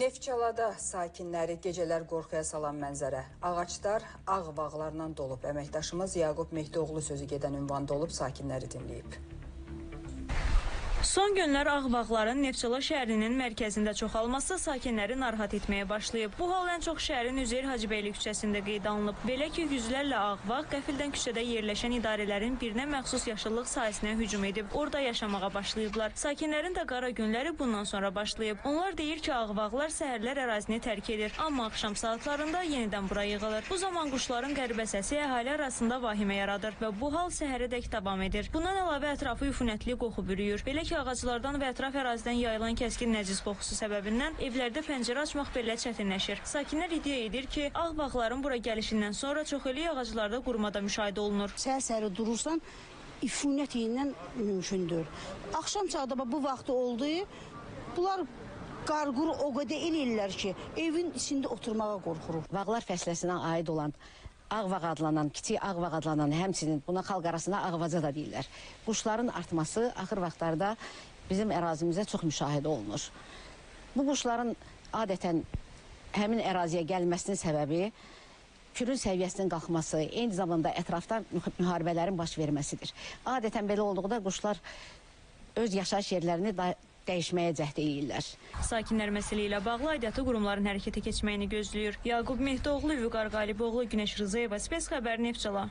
Neftçalada sakinləri gecələr qorxuya salan mənzərə. Ağaclar ağ bağlarla dolub. Əməkdaşımız Yaqub Mehdioğlu sözü gedən ünvanda olub, sakinləri dinləyib. Son günlər ağ bağların Neftçala şəhərinin mərkəzində çoxalması sakinləri narahat etməyə başlayıb. Bu hal ən çox şəhərin Üzeyir Hacıbəyli küçəsində qeydə alınıb. Belə ki, yüzlərlə ağ bağ qəfildən küçədə yerləşən idarələrin birinə məxsus yaşıllıq sahəsinə hücum edib. Orada yaşamağa başlayıblar. Sakinlərin də qara günləri bundan sonra başlayıb. Onlar deyir ki, ağ bağlar səhərlər ərazini tərk edir. Amma axşam saatlarında yenidən bura yığılır. Bu zaman quşların qəribə səsi əhali arasında vahimə yaradır və bu hal səhərədək davam edir. Bundan əlavə ətrafı üfunətli qoxu bürüyür. Belə ki, ağaclardan və ətraf ərazidən yayılan kəskin nəcis qoxusu səbəbindən evlərdə pəncərə açmaq belə çətinləşir. Sakinlər iddia edir ki, ağ bağların bura gəlişindən sonra çoxeli ağaclarda qurumada müşahidə olunur. Səhər-səhər durursan, ifunət ilə mümkündür. Axşam çağda bu vaxtı oldu, bunlar qarquru o qədər eləyirlər ki, evin içində oturmağa qorxuruq. Bağlar fəsləsinə aid olan ağvaq adlanan, kiçik ağvaq adlanan, həmçinin buna xalq arasında ağvaca da deyirlər. Quşların artması axır vaxtlarda bizim ərazimizə çox müşahidə olunur. Bu quşların adətən həmin əraziyə gəlməsinin səbəbi külün səviyyəsinin qalxması, eyni zamanda ətrafda müharibələrin baş verməsidir. Adətən belə olduqda quşlar öz yaşayış yerlərini dəyişməyə cəhd edirlər. Sakinlər məsələ ilə bağlı aidiyyatı qurumların hərəkətə keçməyini gözləyir. Yaqub Mehdioğlu, Vüqar Qaliboğlu, Günəş Rızayeva, Spes Xəbər, Neftçala.